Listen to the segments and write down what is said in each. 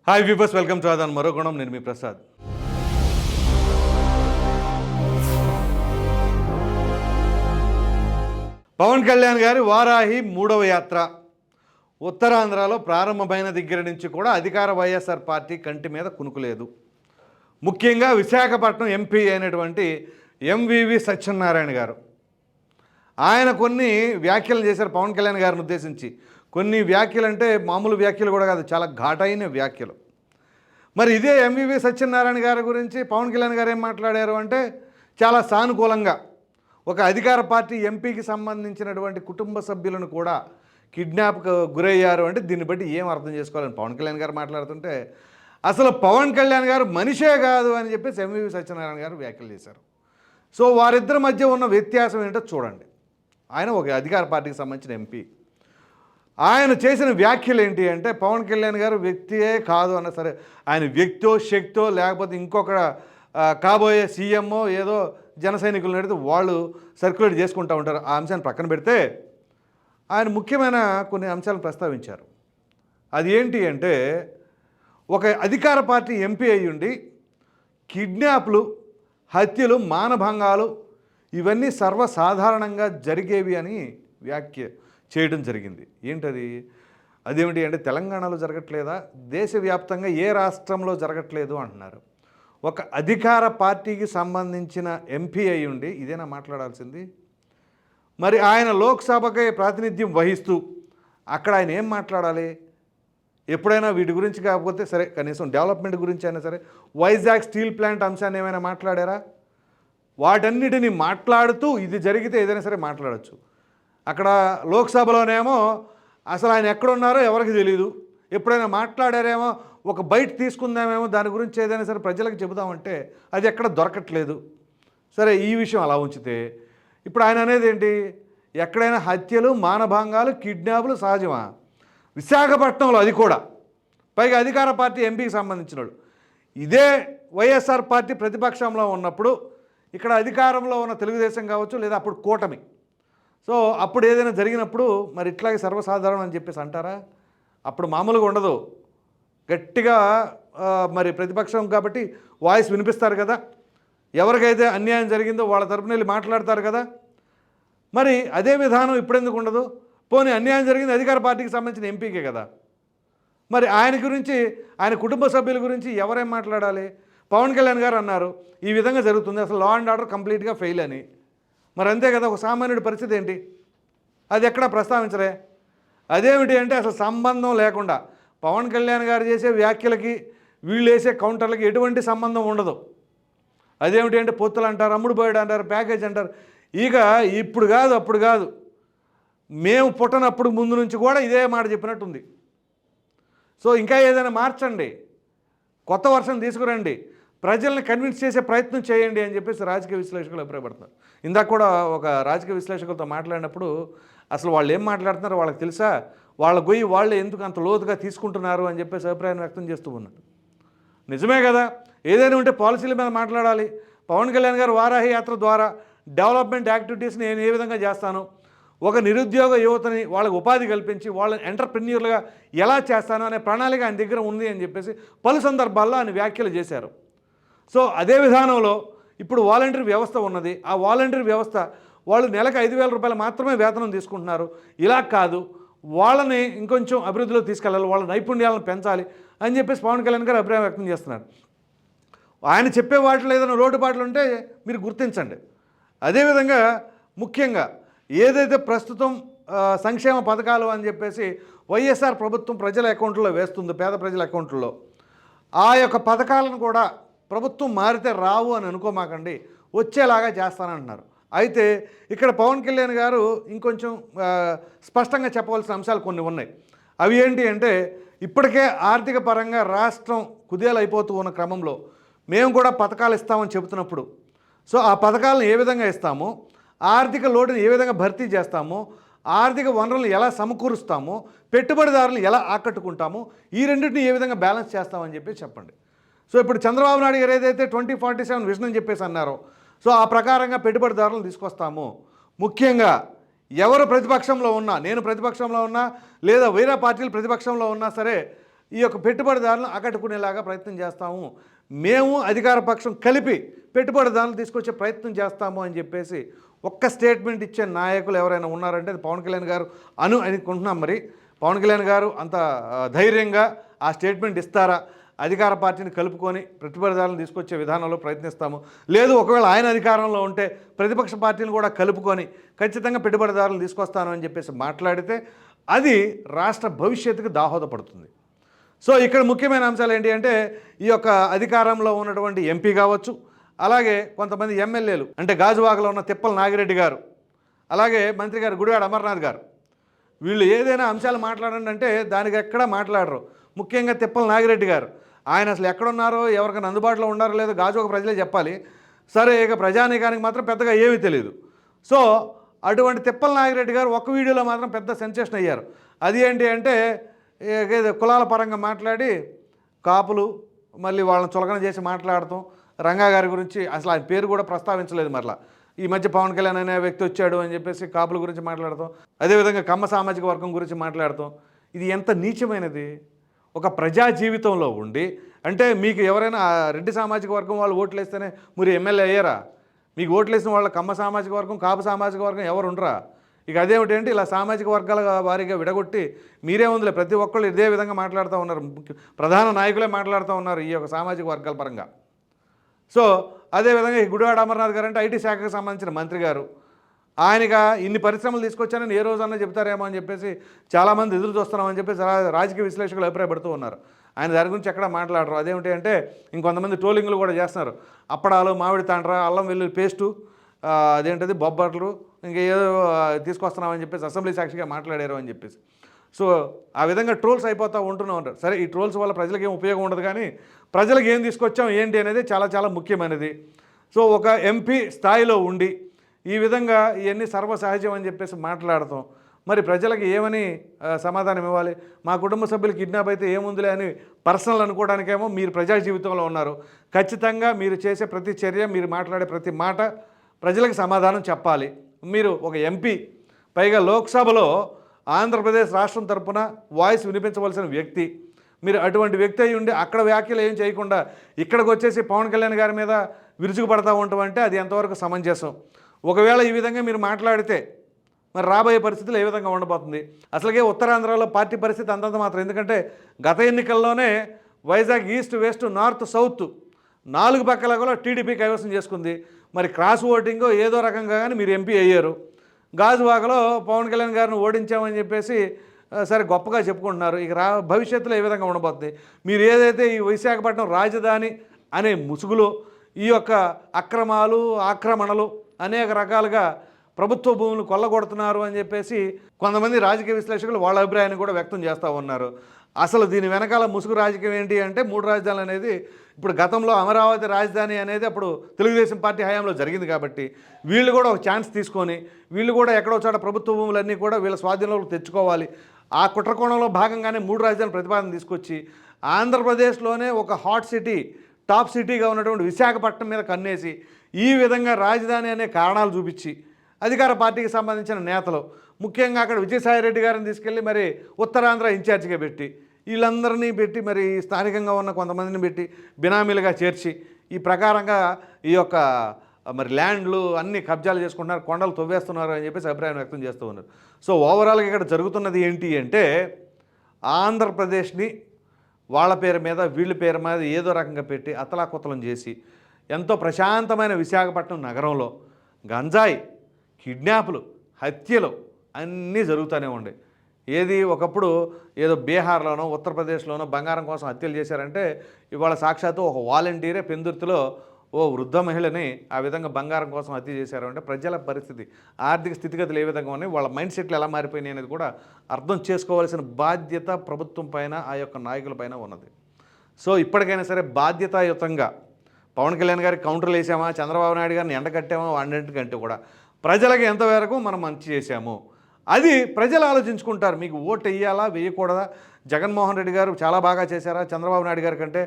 Hi viewers, welcome to Aadan మరో గుణం. నేను మీ ప్రసాద్. పవన్ కళ్యాణ్ గారి వారాహి 3వ యాత్ర ఉత్తరాంధ్రలో ప్రారంభమైన దగ్గర నుంచి కూడా అధికార వైఎస్ఆర్ పార్టీ కంటి మీద కునుకులేదు. ముఖ్యంగా విశాఖపట్నం ఎంపీ అయినటువంటి MVV సత్యనారాయణ గారు ఆయన కొన్ని వ్యాఖ్యలు చేశారు పవన్ కళ్యాణ్ గారిని ఉద్దేశించి. కొన్ని వ్యాఖ్యలు అంటే మామూలు వ్యాఖ్యలు కూడా కాదు, చాలా ఘాటైన వ్యాఖ్యలు. మరి ఇదే MVV సత్యనారాయణ గారి గురించి పవన్ కళ్యాణ్ గారు ఏం మాట్లాడారు అంటే చాలా సానుకూలంగా ఒక అధికార పార్టీ ఎంపీకి సంబంధించినటువంటి కుటుంబ సభ్యులను కూడా కిడ్నాప్కు గురయ్యారు అంటే దీన్ని బట్టి ఏం అర్థం చేసుకోవాలని పవన్ కళ్యాణ్ గారు మాట్లాడుతుంటే అసలు పవన్ కళ్యాణ్ గారు మనిషే కాదు అని చెప్పేసి MVV సత్యనారాయణ గారు వ్యాఖ్యలు చేశారు. సో వారిద్దరి మధ్య ఉన్న వ్యత్యాసం ఏంటో చూడండి. ఆయన ఒక అధికార పార్టీకి సంబంధించిన ఎంపీ. ఆయన చేసిన వ్యాఖ్యలు ఏంటి అంటే పవన్ కళ్యాణ్ గారు వ్యక్తియే కాదు అన్న సరే, ఆయన వ్యక్తో శక్తో లేకపోతే ఇంకొక కాబోయే సీఎంఓ ఏదో జన సైనికులు నడితే వాళ్ళు సర్క్యులేట్ చేసుకుంటూ ఉంటారు. ఆ అంశాన్ని పక్కన పెడితే ఆయన ముఖ్యమైన కొన్ని అంశాలను ప్రస్తావించారు. అది ఏంటి అంటే ఒక అధికార పార్టీ ఎంపీ అయ్యుండి కిడ్నాప్లు, హత్యలు, మానభంగాలు ఇవన్నీ సర్వసాధారణంగా జరిగేవి అని వ్యాఖ్య చేయడం జరిగింది. ఏంటది? అదేమిటి అంటే తెలంగాణలో జరగట్లేదా, దేశవ్యాప్తంగా ఏ రాష్ట్రంలో జరగట్లేదు అంటున్నారు. ఒక అధికార పార్టీకి సంబంధించిన ఎంపీ అయి ఉండి ఇదేనా మాట్లాడాల్సింది? మరి ఆయన లోక్సభకి ప్రాతినిధ్యం వహిస్తూ అక్కడ ఆయన ఏం మాట్లాడాలి? ఎప్పుడైనా వీటి గురించి కాకపోతే సరే కనీసం డెవలప్మెంట్ గురించి అయినా సరే వైజాగ్ స్టీల్ ప్లాంట్ అంశాన్ని ఏమైనా మాట్లాడారా? వాటన్నిటిని మాట్లాడుతూ ఇది జరిగితే ఏదైనా సరే మాట్లాడచ్చు. అక్కడ లోక్సభలోనేమో అసలు ఆయన ఎక్కడున్నారో ఎవరికి తెలియదు. ఎప్పుడైనా మాట్లాడారేమో ఒక బయట తీసుకుందామేమో దాని గురించి ఏదైనా సరే ప్రజలకు చెబుదామంటే అది ఎక్కడ దొరకట్లేదు. సరే ఈ విషయం అలా ఉంచితే ఇప్పుడు ఆయన అనేది ఏంటి? ఎక్కడైనా హత్యలు, మానభంగాలు, కిడ్నాపులు సహజమా? విశాఖపట్నంలో అది కూడా పైగా అధికార పార్టీ ఎంపీకి సంబంధించిన వాళ్ళు. ఇదే వైఎస్ఆర్ పార్టీ ప్రతిపక్షంలో ఉన్నప్పుడు ఇక్కడ అధికారంలో ఉన్న తెలుగుదేశం కావచ్చు లేదా అప్పుడు కూటమి. సో అప్పుడు ఏదైనా జరిగినప్పుడు మరి ఇట్లాగే సర్వసాధారణం అని చెప్పేసి అంటారా? అప్పుడు మామూలుగా ఉండదు. గట్టిగా మరి ప్రతిపక్షం కాబట్టి వాయిస్ వినిపిస్తారు కదా, ఎవరికైతే అన్యాయం జరిగిందో వాళ్ళ తరపున వెళ్ళి మాట్లాడతారు కదా. మరి అదే విధానం ఇప్పుడెందుకు ఉండదు? పోనీ అన్యాయం జరిగింది అధికార పార్టీకి సంబంధించిన ఎంపీకే కదా. మరి ఆయన గురించి, ఆయన కుటుంబ సభ్యుల గురించి ఎవరేం మాట్లాడాలి? పవన్ కళ్యాణ్ గారు అన్నారు ఈ విధంగా జరుగుతుంది, అసలు లా అండ్ ఆర్డర్ కంప్లీట్గా ఫెయిల్ అని. మరి అంతే కదా, ఒక సామాన్యుడి పరిస్థితి ఏంటి? అది ఎక్కడా ప్రస్తావించరే. అదేమిటి అంటే అసలు సంబంధం లేకుండా పవన్ కళ్యాణ్ గారు చేసే వ్యాఖ్యలకి వీళ్ళు వేసే కౌంటర్లకి ఎటువంటి సంబంధం ఉండదు. అదేమిటి అంటే పొత్తులు అంటారు, అమ్ముడు పోయాడు అంటారు, ప్యాకేజ్ అంటారు. ఇక ఇప్పుడు కాదు అప్పుడు కాదు, మేము పుట్టనప్పుడు ముందు నుంచి కూడా ఇదే మాట చెప్పినట్టుంది. సో ఇంకా ఏదైనా మార్చండి, కొత్త వర్షన్ తీసుకురండి, ప్రజల్ని కన్విన్స్ చేసే ప్రయత్నం చేయండి అని చెప్పేసి రాజకీయ విశ్లేషకులు అభిప్రాయపడుతున్నారు. ఇందాక కూడా ఒక రాజకీయ విశ్లేషకులతో మాట్లాడినప్పుడు అసలు వాళ్ళు ఏం మాట్లాడుతున్నారో వాళ్ళకి తెలుసా, వాళ్ళ గొయ్యి వాళ్ళే ఎందుకు అంత లోతుగా తీసుకుంటున్నారు అని చెప్పేసి అభిప్రాయం వ్యక్తం చేస్తూ ఉన్నారు. నిజమే కదా, ఏదైనా ఉంటే పాలసీల మీద మాట్లాడాలి. పవన్ కళ్యాణ్ గారు వారాహి యాత్ర ద్వారా డెవలప్మెంట్ యాక్టివిటీస్ని నేను ఏ విధంగా చేస్తాను, ఒక నిరుద్యోగ యువతని వాళ్ళకి ఉపాధి కల్పించి వాళ్ళని ఎంటర్ప్రెన్యూర్లుగా ఎలా చేస్తాను అనే ప్రణాళిక ఆయన దగ్గర ఉంది అని చెప్పేసి పలు సందర్భాల్లో ఆయన వ్యాఖ్యలు చేశారు. సో అదే విధానంలో ఇప్పుడు వాలంటరీ వ్యవస్థ ఉన్నది. ఆ వాలంటరీ వ్యవస్థ వాళ్ళు నెలకు 5,000 రూపాయలు మాత్రమే వేతనం తీసుకుంటున్నారు. ఇలా కాదు, వాళ్ళని ఇంకొంచెం అభివృద్ధిలో తీసుకెళ్ళాలి, వాళ్ళ నైపుణ్యాలను పెంచాలి అని చెప్పేసి పవన్ కళ్యాణ్ గారు అభిప్రాయం వ్యక్తం చేస్తున్నారు. ఆయన చెప్పే వాటిలో ఏదైనా లోటుపాట్లు ఉంటే మీరు గుర్తించండి. అదేవిధంగా ముఖ్యంగా ఏదైతే ప్రస్తుతం సంక్షేమ పథకాలు అని చెప్పేసి వైఎస్ఆర్ ప్రభుత్వం ప్రజల అకౌంట్లో వేస్తుందో, పేద ప్రజల అకౌంట్లో, ఆ యొక్క పథకాలను కూడా ప్రభుత్వం మారితే రావు అని అనుకోమాకండి, వచ్చేలాగా చేస్తానంటున్నారు. అయితే ఇక్కడ పవన్ కళ్యాణ్ గారు ఇంకొంచెం స్పష్టంగా చెప్పవలసిన అంశాలు కొన్ని ఉన్నాయి. అవి ఏంటి అంటే ఇప్పటికే ఆర్థిక పరంగా రాష్ట్రం కుదేలైపోతూ ఉన్న క్రమంలో మేము కూడా పథకాలు ఇస్తామని చెబుతున్నప్పుడు, సో ఆ పథకాలను ఏ విధంగా ఇస్తాము, ఆర్థిక లోటుని ఏ విధంగా భర్తీ చేస్తాము, ఆర్థిక వనరులను ఎలా సమకూరుస్తాము, పెట్టుబడిదారులు ఎలా ఆకట్టుకుంటాము, ఈ రెండింటిని ఏ విధంగా బ్యాలెన్స్ చేస్తామని చెప్పండి. సో ఇప్పుడు చంద్రబాబు నాయుడు గారు ఏదైతే 2047 విజన్ అని చెప్పేసి అన్నారో, సో ఆ ప్రకారంగా పెట్టుబడిదారులను తీసుకొస్తాము. ముఖ్యంగా ఎవరు ప్రతిపక్షంలో ఉన్నా, నేను ప్రతిపక్షంలో ఉన్నా లేదా వేరే పార్టీలు ప్రతిపక్షంలో ఉన్నా సరే ఈ యొక్క పెట్టుబడిదారులను ఆకట్టుకునేలాగా ప్రయత్నం చేస్తాము, మేము అధికార పక్షం కలిపి పెట్టుబడిదారులు తీసుకొచ్చే ప్రయత్నం చేస్తాము అని చెప్పేసి ఒక్క స్టేట్మెంట్ ఇచ్చే నాయకులు ఎవరైనా ఉన్నారంటే అది పవన్ కళ్యాణ్ గారు అనుకుంటున్నాం. మరి పవన్ కళ్యాణ్ గారు అంత ధైర్యంగా ఆ స్టేట్మెంట్ ఇస్తారా? అధికార పార్టీని కలుపుకొని పెట్టుబడిదారులను తీసుకొచ్చే విధానంలో ప్రయత్నిస్తాము, లేదు ఒకవేళ ఆయన అధికారంలో ఉంటే ప్రతిపక్ష పార్టీని కూడా కలుపుకొని ఖచ్చితంగా పెట్టుబడిదారులను తీసుకొస్తాను అని చెప్పేసి మాట్లాడితే అది రాష్ట్ర భవిష్యత్తుకు దాహోదపడుతుంది. సో ఇక్కడ ముఖ్యమైన అంశాలు ఏంటి అంటే ఈ యొక్క అధికారంలో ఉన్నటువంటి ఎంపీ కావచ్చు, అలాగే కొంతమంది ఎమ్మెల్యేలు అంటే గాజువాకలో ఉన్న తిప్పల నాగిరెడ్డి గారు, అలాగే మంత్రి గారు గుడివాడ అమర్నాథ్ గారు, వీళ్ళు ఏదైనా అంశాలు మాట్లాడండి అంటే దానికి ఎక్కడా మాట్లాడరు. ముఖ్యంగా తిప్పల నాగిరెడ్డి గారు ఆయన అసలు ఎక్కడున్నారో ఎవరికైనా అందుబాటులో ఉన్నారో లేదో గాజువాక ప్రజలే చెప్పాలి. సరే ఇక ప్రజానీకానికి మాత్రం పెద్దగా ఏమీ తెలియదు. సో అటువంటి తిప్పల నాగిరెడ్డి గారు ఒక్క వీడియోలో మాత్రం పెద్ద సెన్సేషన్ అయ్యారు. అది ఏంటి అంటే కులాల పరంగా మాట్లాడి కాపులు మళ్ళీ వాళ్ళని చులకన చేసి మాట్లాడటం, రంగా గారి గురించి అసలు ఆయన పేరు కూడా ప్రస్తావించలేదు. మరలా ఈ మధ్య పవన్ కళ్యాణ్ అనే వ్యక్తి వచ్చాడు అని చెప్పేసి కాపుల గురించి మాట్లాడతాం, అదేవిధంగా కమ్మ సామాజిక వర్గం గురించి మాట్లాడతాం. ఇది ఎంత నీచమైనది! ఒక ప్రజా జీవితంలో ఉండి అంటే మీకు ఎవరైనా రెడ్డి సామాజిక వర్గం వాళ్ళు ఓట్లు వేస్తేనే మీరు ఎమ్మెల్యే అయ్యారా? మీకు ఓట్లు వేసిన వాళ్ళ కమ్మ సామాజిక వర్గం కాపు సామాజిక వర్గం ఎవరు ఉండరా? ఇక అదేమిటంటే ఇలా సామాజిక వర్గాల వారీగా విడగొట్టి మీరే ఉందిలే ప్రతి ఒక్కళ్ళు ఇదే విధంగా మాట్లాడుతూ ఉన్నారు. ప్రధాన నాయకులే మాట్లాడుతూ ఉన్నారు ఈ యొక్క సామాజిక వర్గాల పరంగా. సో అదేవిధంగా ఈ గుడివాడ అమర్నాథ్ గారు అంటే ఐటీ శాఖకు సంబంధించిన మంత్రి గారు, ఆయనగా ఇన్ని పరిశ్రమలు తీసుకొచ్చానని ఏ రోజన్నా చెప్తారేమో అని చెప్పేసి చాలామంది ఎదురు చూస్తున్నామని చెప్పేసి రాజకీయ విశ్లేషకులు అభిప్రాయపడుతూ ఉన్నారు. ఆయన దాని గురించి ఎక్కడ మాట్లాడరు. అదేమిటి అంటే ఇంకొంతమంది ట్రోలింగ్లు కూడా చేస్తున్నారు. అప్పడాలు, మామిడి తాండ్ర, అల్లం వెల్లుల్లి పేస్టు, అదేంటది బొబ్బట్లు, ఇంకా ఏదో తీసుకొస్తున్నామని చెప్పేసి అసెంబ్లీ సాక్షిగా మాట్లాడారు అని చెప్పేసి. సో ఆ విధంగా ట్రోల్స్ అయిపోతూ ఉంటూనే ఉంటారు. సరే ఈ ట్రోల్స్ వల్ల ప్రజలకు ఏం ఉపయోగం ఉండదు, కానీ ప్రజలకు ఏం తీసుకొచ్చాం ఏంటి అనేది చాలా చాలా ముఖ్యమైనది. సో ఒక ఎంపీ స్థాయిలో ఉండి ఈ విధంగా ఇవన్నీ సర్వసహజం అని చెప్పేసి మాట్లాడతాం. మరి ప్రజలకు ఏమని సమాధానం ఇవ్వాలి? మా కుటుంబ సభ్యులు కిడ్నాప్ అయితే ఏముందిలే అని పర్సనల్ అనుకోవడానికేమో మీరు ప్రజా జీవితంలో ఉన్నారు. ఖచ్చితంగా మీరు చేసే ప్రతి చర్య, మీరు మాట్లాడే ప్రతి మాట ప్రజలకు సమాధానం చెప్పాలి. మీరు ఒక ఎంపీ, పైగా లోక్సభలో ఆంధ్రప్రదేశ్ రాష్ట్రం తరపున వాయిస్ వినిపించవలసిన వ్యక్తి, మీరు అటువంటి వ్యక్తి అయి ఉండి అక్కడ వ్యాఖ్యలు ఏం చేయకుండా ఇక్కడికి వచ్చేసి పవన్ కళ్యాణ్ గారి మీద విరుచుకుపడతా ఉంటాం అంటే అది ఎంతవరకు సమంజసం? ఒకవేళ ఈ విధంగా మీరు మాట్లాడితే మరి రాబోయే పరిస్థితులు ఏ విధంగా ఉండబోతుంది? అసలుకే ఉత్తరాంధ్రలో పార్టీ పరిస్థితి అంతంత మాత్రం. ఎందుకంటే గత ఎన్నికల్లోనే Vizag east, west, north, south 4 పక్కల కూడా టీడీపీ కైవసం చేసుకుంది. మరి క్రాస్ ఓటింగ్ ఏదో రకంగా కానీ మీరు ఎంపీ అయ్యారు. గాజువాకలో పవన్ కళ్యాణ్ గారిని ఓడించామని చెప్పేసి సరే గొప్పగా చెప్పుకుంటున్నారు. ఇక భవిష్యత్తులో ఏ విధంగా ఉండబోతుంది? మీరు ఏదైతే ఈ విశాఖపట్నం రాజధాని అనే ముసుగులో ఈ యొక్క అక్రమాలు, ఆక్రమణలు అనేక రకాలుగా ప్రభుత్వ భూములు కొల్లగొడుతున్నారు అని చెప్పేసి కొంతమంది రాజకీయ విశ్లేషకులు వాళ్ళ అభిప్రాయాన్ని కూడా వ్యక్తం చేస్తూ ఉన్నారు. అసలు దీని వెనకాల ముసుగు రాజకీయం ఏంటి అంటే 3 రాజధానులు అనేది ఇప్పుడు గతంలో అమరావతి రాజధాని అనేది అప్పుడు తెలుగుదేశం పార్టీ హయాంలో జరిగింది కాబట్టి వీళ్ళు కూడా ఒక ఛాన్స్ తీసుకొని వీళ్ళు కూడా ఎక్కడో చోట ప్రభుత్వ భూములన్నీ కూడా వీళ్ళ స్వాధీనంలోకి తెచ్చుకోవాలి. ఆ కుట్రకోణంలో భాగంగానే 3 రాజధానుల ప్రతిపాదన తీసుకొచ్చి ఆంధ్రప్రదేశ్లోనే ఒక హాట్ సిటీ, టాప్ సిటీగా ఉన్నటువంటి విశాఖపట్నం మీద కన్నేసి ఈ విధంగా రాజధాని అనే కారణాలు చూపించి అధికార పార్టీకి సంబంధించిన నేతలు, ముఖ్యంగా అక్కడ విజయసాయిరెడ్డి గారిని తీసుకెళ్ళి మరి ఉత్తరాంధ్ర ఇన్ఛార్జిగా పెట్టి వీళ్ళందరినీ పెట్టి మరి స్థానికంగా ఉన్న కొంతమందిని పెట్టి బినామీలుగా చేర్చి ఈ ప్రకారంగా ఈ యొక్క మరి ల్యాండ్లు అన్నీ కబ్జాలు చేసుకుంటున్నారు, కొండలు తవ్వేస్తున్నారు అని చెప్పేసి అభిప్రాయం వ్యక్తం చేస్తూ ఉన్నారు. సో ఓవరాల్గా ఇక్కడ జరుగుతున్నది ఏంటి అంటే ఆంధ్రప్రదేశ్ని వాళ్ళ పేరు మీద వీళ్ళ పేరు మీద ఏదో రకంగా పెట్టి అతలాకుతలం చేసి ఎంతో ప్రశాంతమైన విశాఖపట్నం నగరంలో గంజాయి, కిడ్నాపులు, హత్యలు అన్నీ జరుగుతూనే ఉండే. ఏది ఒకప్పుడు ఏదో బీహార్లోనో ఉత్తరప్రదేశ్లోనో బంగారం కోసం హత్యలు చేశారంటే ఇవాళ సాక్షాత్తు ఒక వాలంటీరే పెందుర్తిలో ఓ వృద్ధ మహిళని ఆ విధంగా బంగారం కోసం హత్య చేశారు అంటే ప్రజల పరిస్థితి, ఆర్థిక స్థితిగతులు ఏ విధంగా ఉన్నాయి, వాళ్ళ మైండ్ సెట్లు ఎలా మారిపోయినాయి అనేది కూడా అర్థం చేసుకోవాల్సిన బాధ్యత ప్రభుత్వం పైన, ఆ యొక్క నాయకుల పైన ఉన్నది. సో ఇప్పటికైనా సరే బాధ్యతాయుతంగా పవన్ కళ్యాణ్ గారికి కౌంటర్లు వేసామా, చంద్రబాబు నాయుడు గారిని ఎండకట్టామా, అన్నింటికంటే కూడా ప్రజలకు ఎంతవరకు మనం మంచి చేశాము అది ప్రజలు ఆలోచించుకుంటారు. మీకు ఓటు వేయాలా వేయకూడదా, జగన్మోహన్ రెడ్డి గారు చాలా బాగా చేశారా, చంద్రబాబు నాయుడు గారి కంటే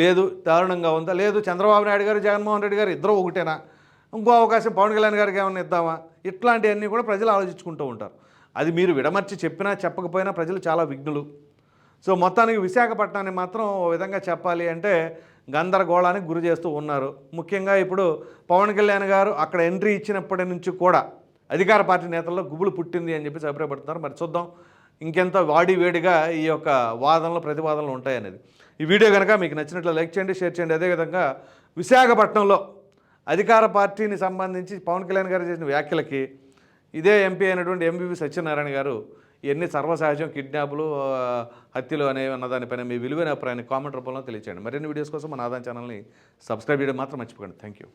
లేదు దారుణంగా ఉందా, లేదు చంద్రబాబు నాయుడు గారు జగన్మోహన్ రెడ్డి గారు ఇద్దరు ఒకటేనా, ఇంకో అవకాశం పవన్ కళ్యాణ్ గారికి ఏమైనా ఇద్దామా, ఇట్లాంటివన్నీ కూడా ప్రజలు ఆలోచించుకుంటూ ఉంటారు. అది మీరు విడమర్చి చెప్పినా చెప్పకపోయినా ప్రజలు చాలా విఘ్నులు. సో మొత్తానికి విశాఖపట్నాన్ని మాత్రం ఓ విధంగా చెప్పాలి అంటే గందరగోళానికి గురి చేస్తూ ఉన్నారు. ముఖ్యంగా ఇప్పుడు పవన్ కళ్యాణ్ గారు అక్కడ ఎంట్రీ ఇచ్చినప్పటి నుంచి కూడా అధికార పార్టీ నేతల్లో గుబులు పుట్టింది అని చెప్పేసి అభిప్రాయపడుతున్నారు. మరి చూద్దాం ఇంకెంత వేడిగా ఈ యొక్క వాదనలు ప్రతివాదనలు ఉంటాయనేది. ఈ వీడియో కనుక మీకు నచ్చినట్లు లైక్ చేయండి, షేర్ చేయండి. అదేవిధంగా విశాఖపట్నంలో అధికార పార్టీని సంబంధించి పవన్ కళ్యాణ్ గారు చేసిన వ్యాఖ్యలకి ఇదే ఎంపీ అయినటువంటి ఎంవివి సత్యనారాయణ గారు ఇవన్నీ సర్వసహజం, కిడ్నాపులు, హత్యలు అనేవి అన్న దానిపైన మీ విలువైన అభిప్రాయాన్ని కామెంట్ రూపంలో తెలియచేయండి. మరిన్ని వీడియోస్ కోసం మన ఆదాన్ ఛానల్ని సబ్స్క్రైబ్ చేయడం మాత్రం మర్చిపోకండి. Thank you.